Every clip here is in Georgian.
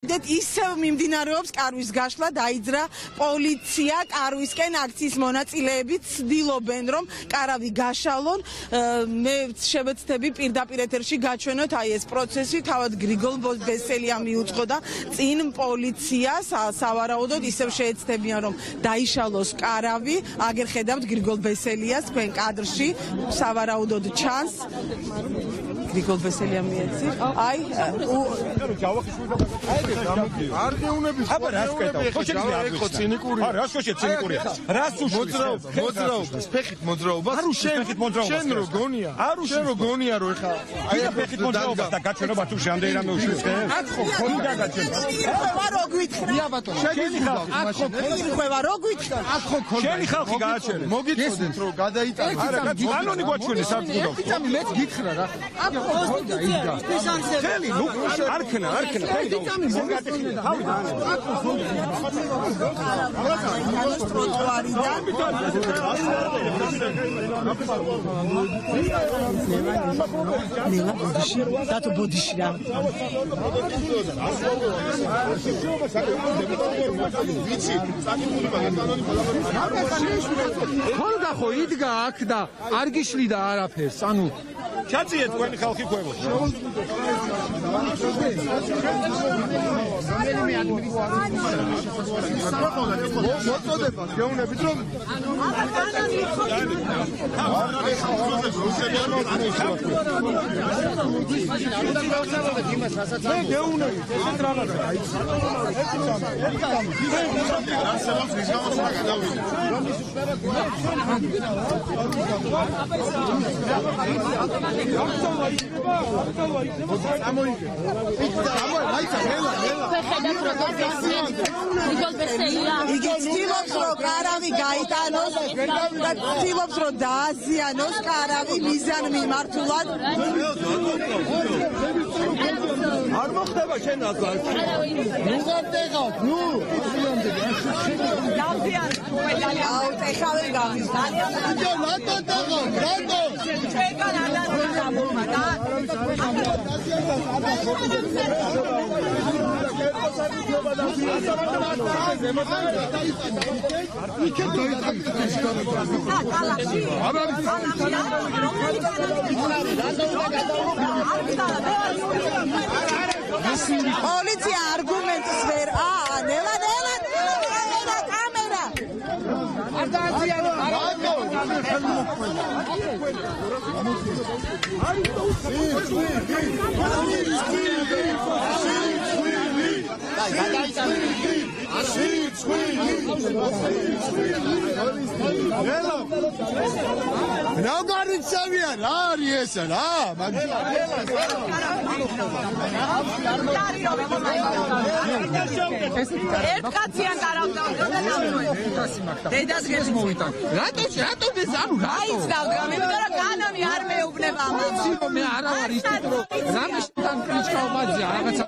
ისევ მიმდინარეობს კარვის გაშლა, დაიძრა პოლიცია კარვისკენ აქციის მონაწილეები ცდილობენ რომ კარავი გაშალონ. მე შევეცდები პირდაპირ ეთერში გაჩვენოთ აი ეს პროცესი, თავად გრიგოლ ბესელია მიუძღო და წინ პოლიციას სავარაუდოდ ისევ შეეცდებიან რომ დაიშალოს კარავი. აგერ ხედავთ გრიგოლ ბესელიას თქვენ კადრში სავარაუდოდ ჩანს. გრიგოლ ბესელია მიეცი. აი არგეუნების აბა რას კეთავ? ხო ცინიკური. არა, რას შეშე ცინიკურია? რას უშვის? მოძრაობას, ფეხით მოძრაობას. არ უშენით მოძრაობას. შენ რო გონია? არ უშენ რო გონია რო ეხა აი ფეხით მოძრაობას და გაჩვენება თუ შამდე რამე უშვის ხე? აქ ხო გონდა გაჩვენება. ეხლა რო გვითხრა? ია ბატონო. შენი ხალხი აქ ხო გითხრა რო გვითხრა? აქ ხო გონდა. შენი ხალხი გააჩერე. მოგიწოდეთ რო გადაიტანე. არა, კანონი გვაჩვენე საფუძვლად. ეცამი მეც გითხრა რა. აქ ხო გონდა იდგა. ხელი ნუ არქნა. Dato bodishira. ხონდა ხო იდგა აქ და არ გიშლიდა არაფერს, ანუ ჩაწიეთ თქვენი ხალხი ქვემოთ. რომელიმე ადმინისტრაცია მოწოდება გეუბნებით რომ იგი ცდილობს რომ კარავი გაიტანოს და ცდილობს რომ დააზიანოს კარავი მიზან მიმართულად. არ მოხდება შენ აზარ. ნუ გავტეხავ, ნუ. აუ ტეხავი გავის. რატო ტეხავ? რატო? ჩვენგან ადამიანი გამომმა და პოლიცია არგუმენტს ვერ ნელა კამერა არ დააზიანო ნაგარიცავია რა არის ესა რა ერთ კაციან გარავდა დედას მოვიტან რატო ეს ანუ აიც დავდგა მე იმიტომ რომ კანონი არ მეუბნება ამას მე არა ვარ ისეთი რომ რამე შთან კრიჩკაობაძია რაღაცა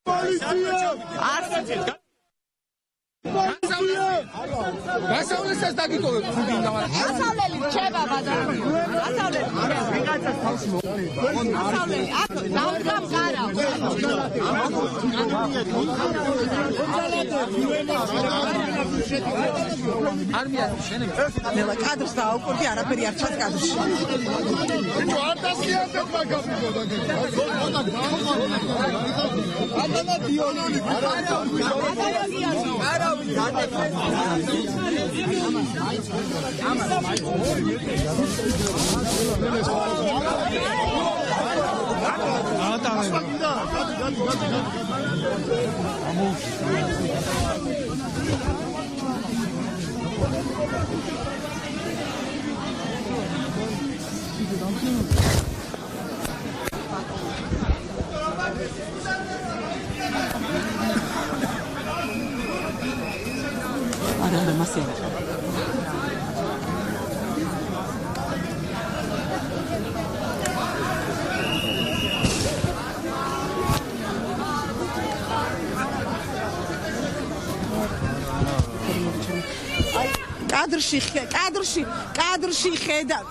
პოლიცია არ გასავლესაც დაგიტოვებ თუ გინდა მაგრამ გასავლელი რჩება ბაზარი გასავლელი აქ დავდგა გარავ არმია შენები ნელა კადრს დააუკვირდი არაფერი არ ჩანს კადრში ბიჭო არ დასიათებ მაგაფიდო და დიონი არა მასია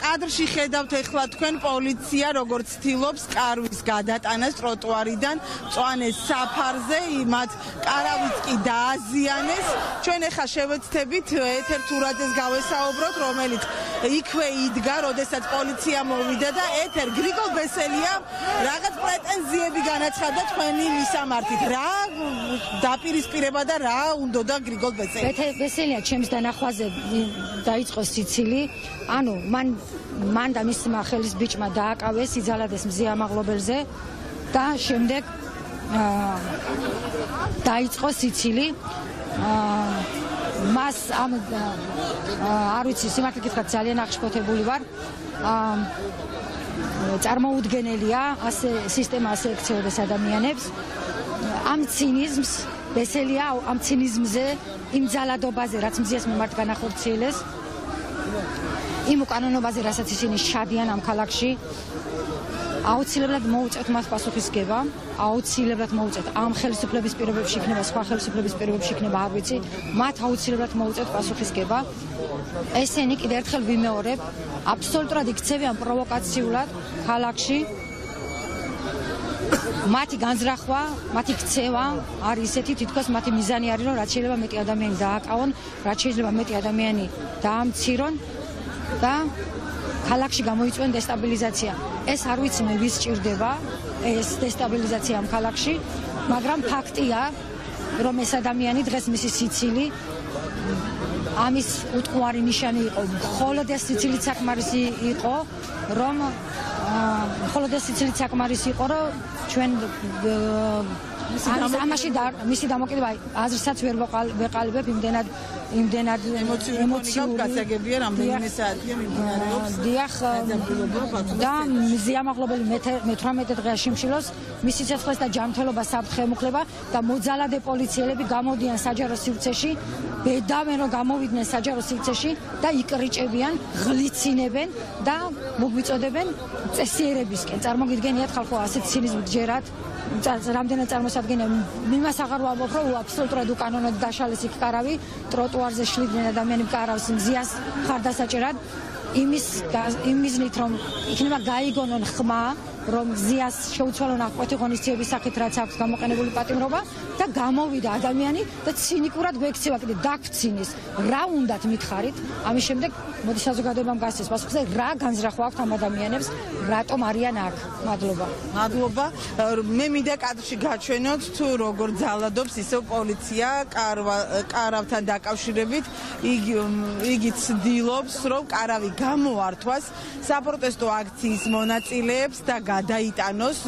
კადრში ხედავთ ეხლა თქვენ პოლიცია როგორც ცდილობს კარვის გადატანას ტროტუარიდან მწვანეს საფარზე, მათ კარავიც კი დააზიანეს. ჩვენ ეხლა შევეცდებით ეთერ თურაძეს გავესაუბროთ, რომელიც იქვე იდგა, როდესაც პოლიცია მოვიდა და ეთერ გრიგოლ ბესელიამ რაღაც პრეტენზიები განაცხადა თქვენი მისამართით. რა დაპირისპირება და რა უნდოდა გრიგოლ ბესელია ჩემს დანახვაზე დაიწყო სიცილი, ანუ მან და მისმა ხელის ბიჭმა დააკავეს, იძალადეს მზე ამაღლობელზე და შემდეგ დაიწყო სიცილი. მას არ ვიცი, სიმართლე გითხრათ, ძალიან აღშფოთებული ვარ. წარმოუდგენელია ასე სისტემა ასე ექცეოდეს ადამიანებს. ამ ცინიზმს ბესელია ამ ცინიზმზე, იმ ძალადობაზე, რაც მზიას მიმართ განახორციელეს, იმ უკანონობაზე, რასაც ისინი შადიან ამ ქალაქში, აუცილებლად მოუწევთ მას პასუხისგება, აუცილებლად მოუწევთ ამ ხელისუფლების პირობებში იქნება, სხვა ხელისუფლების პირობებში იქნება, არ ვიცი, მათ აუცილებლად მოუწევთ პასუხისგება. ესენი კიდევ ერთხელ ვიმეორებ, აბსოლუტურად იქცევიან პროვოკაციულად ქალაქში. მათი განზრახვა, მათი ქცევა არის ისეთი, თითქოს მათი მიზანი არის, რომ რაც შეიძლება მეტი ადამიანი დააკავონ, რაც შეიძლება მეტი ადამიანი დაამცირონ და ქალაქში გამოიწვიონ დესტაბილიზაცია. ეს არ ვიცი მე ვის სჭირდება, ეს დესტაბილიზაცია ამ ქალაქში, მაგრამ ფაქტია, რომ ეს ადამიანი დღეს მისი სიცილი ამის უტყუარი ნიშანი იყო. მხოლოდ ეს სიცილით საკმარისი იყო, რომ რომ ჩვენ ამაში მისი დამოკიდება აზრსაც ვერ ვეყალიბებ, იმდენად ემოციური გასაგებია, რამდენიმე საათია მიმდინარეობს. დიახ, და მზიამაღლობელი მე-18 დღეა შიმშილოს, მისი ცეცხლეს და ჯანმრთელობას საფრთხე ემუქრება და მოძალადე პოლიციელები გამოდიან საჯარო სივრცეში, ბედავენ რომ გამოვიდნენ საჯარო სივრცეში და იკრიჭებიან, ღლიცინებენ და მოგვიწოდებენ წესიერებისკენ. წარმოგიდგენიათ ხალხო ასეთ ცინიზმით ჯერათ, რამდენად წარმოსადგენია, იმას აღარ ვამბობ, რომ აბსოლუტურად უკანონოდ დაშალეს იქ კარავი, ტროტუარზე შლიდნენ ადამიანი კარავს მზიას ხარდასაჭერად, იმის მიზნით, რომ იქნება გაიგონონ ხმა, რომ მზიას შეუცვალო ნაყოფი ღონისძიების სახით რაც აქვს გამოყენებული პატიმრობა და გამოვიდა ადამიანი და ცინიკურად გვექცევა, კიდე დაგვცინის, რა უნდათ მითხარით, ამის შემდეგ მოდი საზოგადოებამ გასცეს პასუხზე, რა განზრახვა აქვს ამ ადამიანებს, რატომ არიან აქ. მადლობა. მე მინდა კადრში გაჩვენოთ თუ როგორ ძალადობს ისევ პოლიცია კარავთან დაკავშირებით, იგი ცდილობს, რომ კარავი გამოართვას საპროტესტო აქციის მონაწილეებს და გადაიტანოს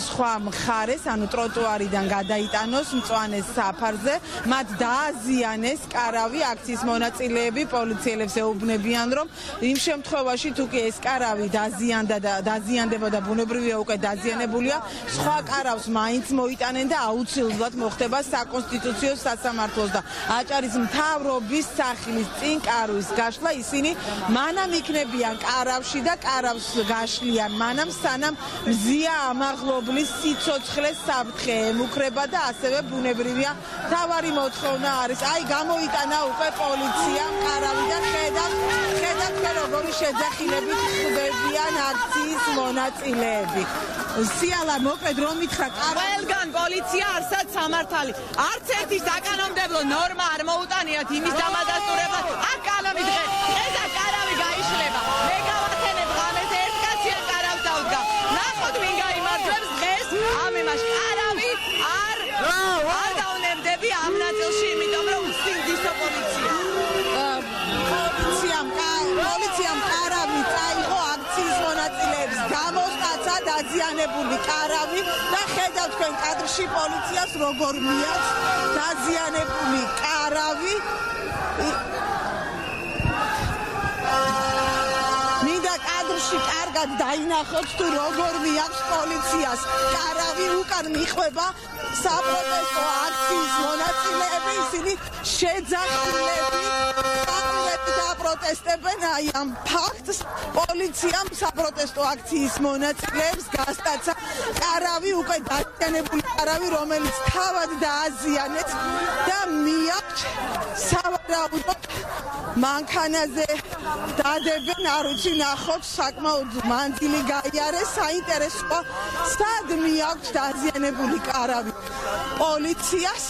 სხვა მხარეს, ანუ ტროტუარიდან გადაიტანოს მწვანეს საფარზე, მათ დააზიანეს კარავი, აქციის მონაწილეები პოლიციელებს ეუბნებიან, რომ იმ შემთხვევაში თუ კი ეს კარავი დაზიანდება და ბუნებრივია უკვე დაზიანებულია, სხვა კარავს მაინც მოიტანენ და აუცილებლად მოხდება საკონსტიტუციო სასამართლოს და აჭარის მთავრობის სახლის წინ კარვის გაშლა, ისინი მანამ იქნებიან კარავში და კარავს გაშლიან, მანამ სანამ მზია ამაღლობლის სიცოცხლეს საფრთხე ემუქრება და ასევე ბუნებრივია თავარი მოთხოვნა არის. აი გამოიტანა უკვე პოლიცია კარავი და ხედავთ როგორი შეძახილებით ხდებიან აქციის მონაწილეები. სიალა მოკლედ რომ მითხრა ყველგან პოლიცია არსად სამართალი. არც ერთი საკანონმდებლო ნორმა არ მოუტანიათ იმის დამადასტურებლად. აქ კანონი დღეს ესა კარავი გაიშლება. მე გავათენებ ღამეს ერთ კაცია კარავს დაუდგა. ნახოთ ვინ გაიმარჯვებს დღეს ამ იმაში. კარავი არ დაუნებდები ამ ნაწილში, იმიტომ რომ სინდისო პოლიცია. პოლიციამ კარავი წაიღო აქციის მონაწილეებს, გამოსტაცა დაზიანებული კარავი და ხედავთ თქვენ კადრში პოლიციას როგორ მიაქვს დაზიანებული კარავი. მინდა კადრში კარგად დაინახოთ თუ როგორ მიაქვს პოლიციას კარავი, უკან მიხვება საპროტესტო აქციის მონაწილეები. მონაწილეები ისინი შეძახილებით პროტესტებენ აი ამ ფაქტს პოლიციამ საპროტესტო აქციის მონაწილეებს გასტაცა კარავი უკვე დაზიანებული კარავი რომელიც თავად დააზიანეთ და მიაქვთ სავარაუდოდ მანქანაზე დადებენ არ ვიცი ნახოთ საკმაოდ მანძილი გაიარეს საინტერესოა სად მიაქვთ დაზიანებული კარავი პოლიციას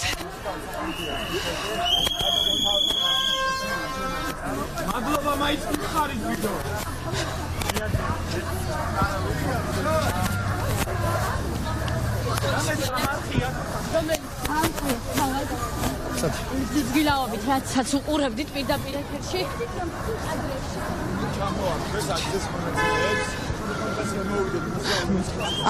მადლობა მაინც მიხარით ვიდეო გილაობით რაცაც უყურებდით პირდაპირ ეთერში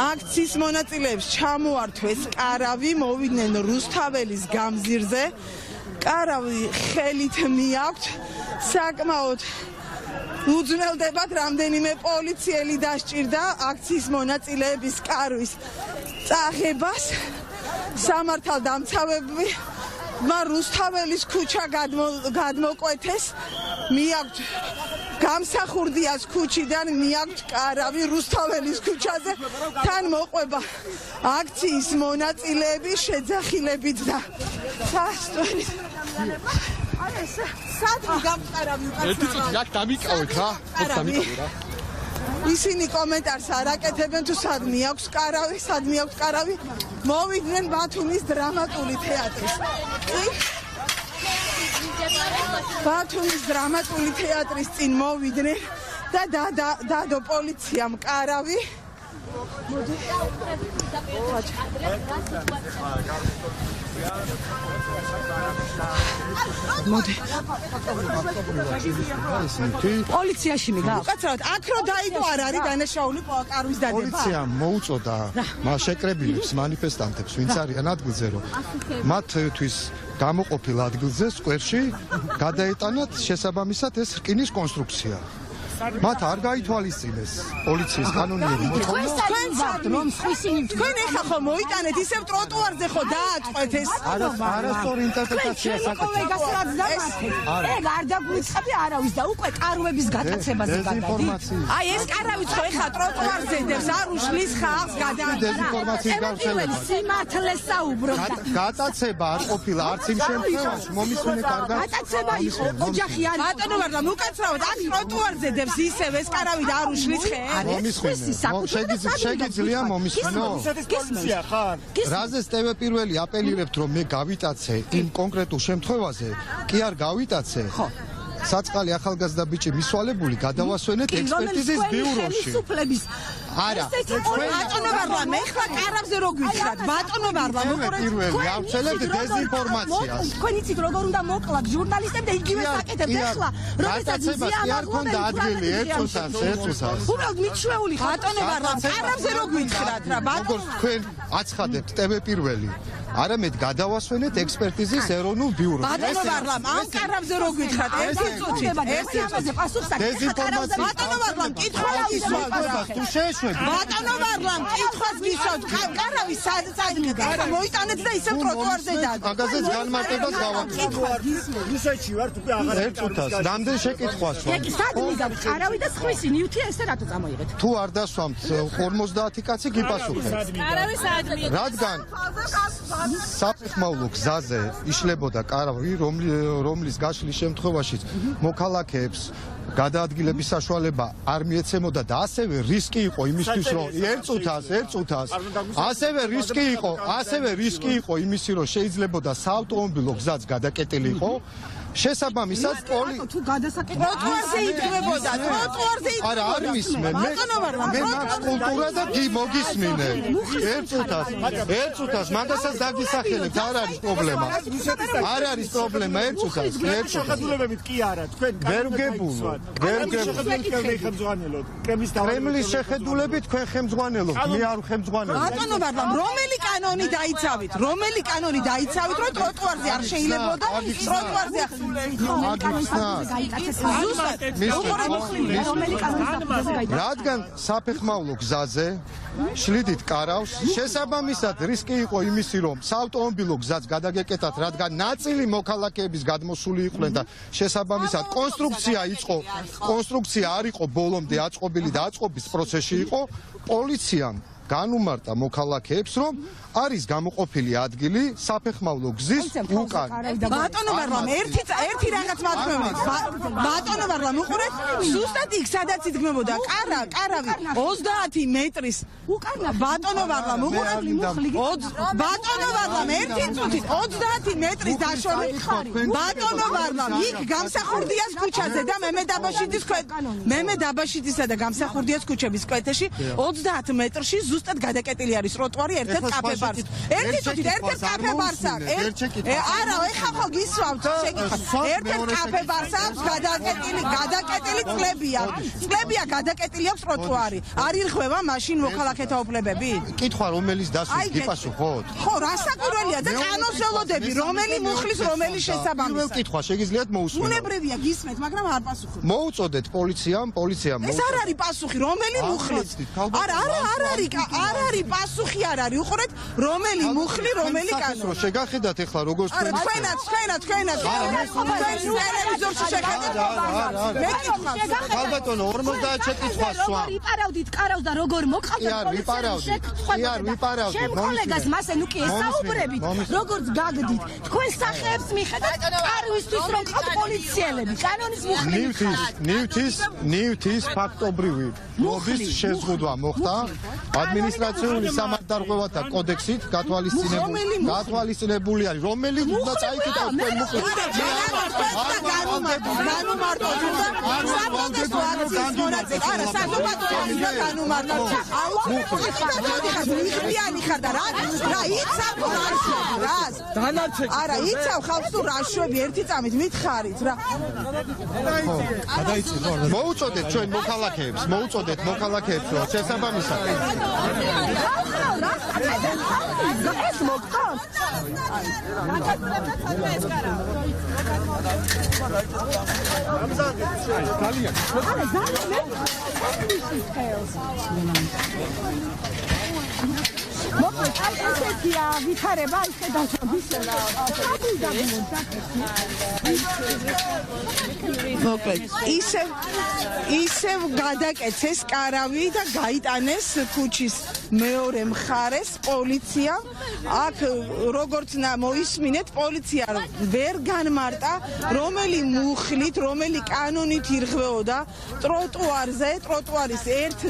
აქციის მონაწილეებს ჩამოართვეს კარავი მოვიდნენ რუსთაველის გამზირზე კარავი ხელით მიაქვთ საკმაოდ უძნელდებათ რამდენიმე პოლიციელი დასჭირდა აქციის მონაწილეების კარვის წაღებას სამართალდამცავები რუსთაველის ქუჩა გადმოკვეთეს მიაქვთ გამსახურდიას ქუჩიდან მიაქვთ კარავი რუსთაველის ქუჩაზე თან მოყვება აქციის მონაწილეები შეძახილებით და სასტვერით აი ეს სად გამყარავი უკაცრავად ერთ დამიკავეთ რა ისინი კომენტარს არ აკეთებენ თუ სად მიაქვს კარავი მოვიდნენ ბათუმის დრამატული თეატრის ბათუმის დრამატული თეატრის წინ მოვიდნენ და დადო პოლიციამ კარავი მოდი პოლიციაში მიგა უკაცრავად აქ რო დაიდო არ არის დანაშაული კარვის დადება პოლიციამ მოუწოდა შეკრებილებს მანიფესტანტებს ვინც არიან ადგილზე რომ მათთვის გამოყოფილ ადგილზე სკვერში გადაეტანათ შესაბამისად ეს რკინის კონსტრუქცია მათ არ გაითვალისწინეს პოლიციის კანონიერი მოთხოვნა თქვენ ეხლა ხო მოიტანეთ ისევ ტროტუარზე ხო დააწყვეთ ეს არასწორი ინტერპრეტაცია ეგ არ დაგვიწყები არავის და უკვე კარვების გატაცებაზე გადადი აი ეს კარავიც ხო ეხლა ტროტუარზე დევს არ უშლის ხალხს დეзинფორმაციის გავრცელება სიმართლეს საუბრობ გატაცება არ ყოფილა არც იმ შემთხვევაში მომისმენე კარგად გატაცება იყო ოჯახი არის ბატონო ვარდა უკაცრავად აქ ტროტუარზე დევს ისევ ეს კარავი და არ უშლის ხე შეგიძლია მომისმენო რაზეც ტევე პირველი აპელირებთ რომ მე გავიტაცე იმ კონკრეტულ შემთხვევაზე კი არ გავიტაცე საწყალი ახალგაზრდა ბიჭი მისვალებული გადავასვენეთ ექსპერტიზის ბიუროში არა ბატონო ვარლა მე ხლა კარავზე რო გვითხრათ ბატონო ვარლა პირველი ავცელებთ დეзинფორმაციას თქვენ იცით როგორ უნდა მოკლათ ჟურნალისტები და იგივე საკეთებთ ეხლა როდესაც არ ქონდა ადგილი ერთუსაც უბრალოდ მიჩვეული ბატონო ვარლა კარავზე რო გვითხრათ რა როგორ თქვენ აცხადებთ ტევე პირველი არამედ გადავასვენეთ ექსპერტიზის ეროვნულ ბიუროში ბატონო ვარლა ამ კარავზე რო გვითხრათ ერთი წუთი დეзинფორმაცია ბატონო ვარლა კითხვა გისვათ თუ შეეშვებ ბატონო ვარლა კითხვას გისვათ კარავი სად მოიტანეთ და ისევ ტროტუარზე დადო მაგაზეც განმარტებას გავაკეთებ რუსეთში ვართ უკვე აღარ ერთუსაც რამდენ შეკითხვას ეგ სად მიგავ კარავი და სხვისი ნიუთი ესე რატო წამოიღეთ თუ არ დასვამთ 50 კაცი გიპასუხებს კარავი სად მიიღეთ რადგან საფეხმავლო გზაზე იშლებოდა კარავი რომლის გაშლის შემთხვევაშიც მოქალაქეებს გადაადგილების საშუალება არ მიეცემოდა და ასევე რისკი იყო იმისთვის რომ ერთ ასევე რისკი იყო იმისი რომ შეიძლებოდა საავტომობილო გზაც გადაკეტილი იყო შესაბამისად თუ გადასაკეთებია ტროტუარზე იდგმებოდა ტროტუარზე არა არ მისმენ მე მაქვს კულტურა და მოგისმინე ერთუსაც მაგასაც დაგისახელებთ არ არის პრობლემა ერთუსაც შეხედულებებით კი არა თქვენ ვერ გებულობ კრემლის შეხედულებით თქვენ ხემძღვანელობთ მე არ ხემძღვანელობ ბატონო ვარლა რომელი კანონი დაიცავით რომ ტროტუარზე არ შეიძლებოდა ტროტუარზე რადგან საფეხმავლო გზაზე შლიდით კარავს, შესაბამისად რისკი იყო იმისი, რომ საავტომობილო გზაც გადაგეკეტათ, რადგან ნაწილი მოქალაქეების გადმოსული იყვნენ და შესაბამისად კონსტრუქცია არ იყო ბოლომდე აწყობილი და აწყობის პროცესში იყო, პოლიციამ განუმარტა მოქალაქეებს, რომ არის გამოყოფილი ადგილი საფეხმავლო გზის უკან. ბატონო ვარლამ, ერთი რაღაც მათქმევით. ბატონო ვარლამ, უყურეთ, ზუსტად იქ სადაც იდგმებოდა კარავი 30 მეტრის. ბატონო ვარლამ, უყურეთ, ბატონო ვარლამ, ერთი წუთით 30 მეტრის დაშორებით. ბატონო ვარლამ, იქ გამსახურდიას ქუჩაზე და მემე დაბაშიძისა და გამსახურდიას ქუჩების კვეთეში 30 მეტრში ზუსტად გადაკეტილი არის ტროტუარი ერთ-ერთ კაფე ბარს. ერთი წუთით ერთ-ერთ კაფე ბარს აქვს. არა, ეხლა ხო გისვამთ შეკითხვა. ერთ-ერთ კაფე ბარს აქვს გადაკეტილი წლებია გადაკეტილი აქვს ტროტუარი. არ ირღვევა მაშინ მოქალაქეთა უფლებები? კითხვა რომელიც დასვით გიპასუხოთ? ხო, რასაკვირველია და კანონზელოდები, რომელი მუხლის, რომელი შესაბამისად. კითხვა შეგიძლიათ მოусმინოთ. უნებრებია გისმენთ, მაგრამ არ პასუხობთ. მოუწოდეთ პოლიციამ ეს არ არის პასუხი, რომელი მუხლის? არ არის პასუხი, არ არის. უყურეთ, რომელი მუხლი, რომელი კანონი. შეგახედათ ეხლა როგორც არა, თქვენაც ტელევიზორში შეხედეთ. ალბათონო 50 შეკითხვა სვა. ვიპარავდით კარავს და როგორ მოყავდეთ ვიპარავდით. ჩემ კოლეგას მასე ნუ კი ესაუბრებით, როგორც გაგდით. თქვენ სახეებს მიხედავთ კარვისთვის რომ ყავთ პოლიციელები, კანონის მუხლით. ნივთის ფაქტობრივი ლობის შეზღუდვა მოხდა ადმინისტრაციული სამართალდარღვევათა კოდექსით გათვალისწინებული არის, რომელიც უნდა წაიკითხოს თქვენ მუხლით. არა, იცავ ხალხს თუ რა შვები ერთი წამით მითხარით რა. მოუწოდეთ ჩვენ მოქალაქეებს, რომ შესაბამისად ეს მოგწონს? მოკლედ აი ესეთია ვითარება ისედაც ისელა მოკლედ ისევ გადაკეცეს კარავი და გაიტანეს ქუჩის მეორე მხარეს პოლიცია. აქ როგორც მოისმინეთ, პოლიცია ვერ განმარტა რომელი მუხლით, რომელი კანონით ირღვეოდა ტროტუარზე, ტროტუარის ერთ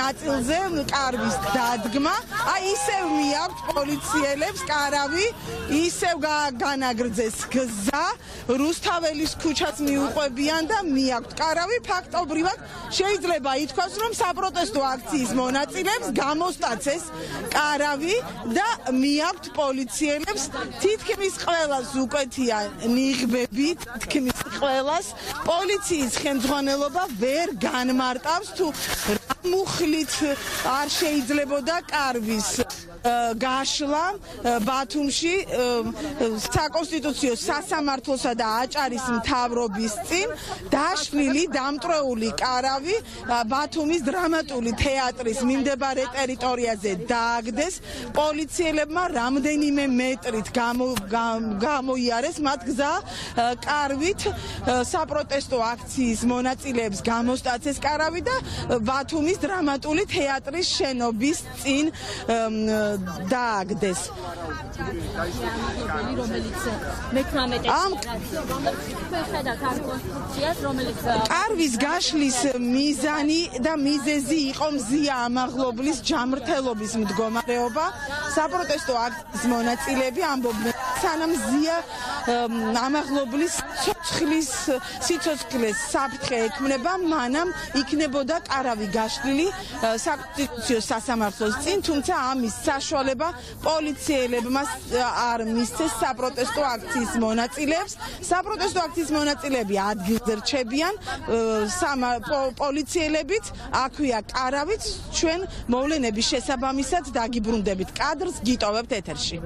ნაწილზე კარვის დადგმა. აი ისევ მიაქვთ პოლიციელებს კარავი, ისევ განაგრძეს გზა, რუსთაველის ქუჩას მიუყვებიან და მიაქვთ კარავი. ფაქტობრივად შეიძლება ითქვას, რომ საპროტესტო აქციის მონაწილეებს გამოსტაცეს კარავი და მიაქვთ პოლიციელებს თითქმის ყველას უკვეთია ნიღბები, თითქმის ყველას პოლიციის ხელმძღვანელობა ვერ განმარტავს თუ მუხლით არ შეიძლებოდა კარვის გაშლა ბათუმში საკონსტიტუციო სასამართლოსა და აჭარის მთავრობის წინ დაშლილი დამტრეული კარავი ბათუმის დრამატული თეატრის მიმდებარე ტერიტორიაზე დააგდეს. პოლიციელებმა რამდენიმე მეტრით გამოიარეს მათ გზა კარვით. საპროტესტო აქციის მონაწილეებს გამოსტაცეს კარავი და ბათუმის დრამატული თეატრის შენობის წინ დააგდეს. კარვის გაშლის მიზანი და მიზეზი იყო მზია ამაღლობლის ჯამრთელობის მდგომარეობა. საპროტესტო აქციის მონაწილეები ამბობდნენ, სანამ მზია ამაღლობლის სიცოცხლის საფრთხე ექმნება, მანამ იქნებოდა კარავი გაშლილი საკონსტიტუციო სასამართლოს წინ, თუმცა ამის საშუალება პოლიციელებმა არ მისცეს საპროტესტო აქციის მონაწილეებს. საპროტესტო აქციის მონაწილეები ადგილზე რჩებიან, პოლიციელებით აქვია კარავით. ჩვენ მოვლენების შესაბამისად დაგიბრუნდებით კადრს, გიტოვებთ ეთერში.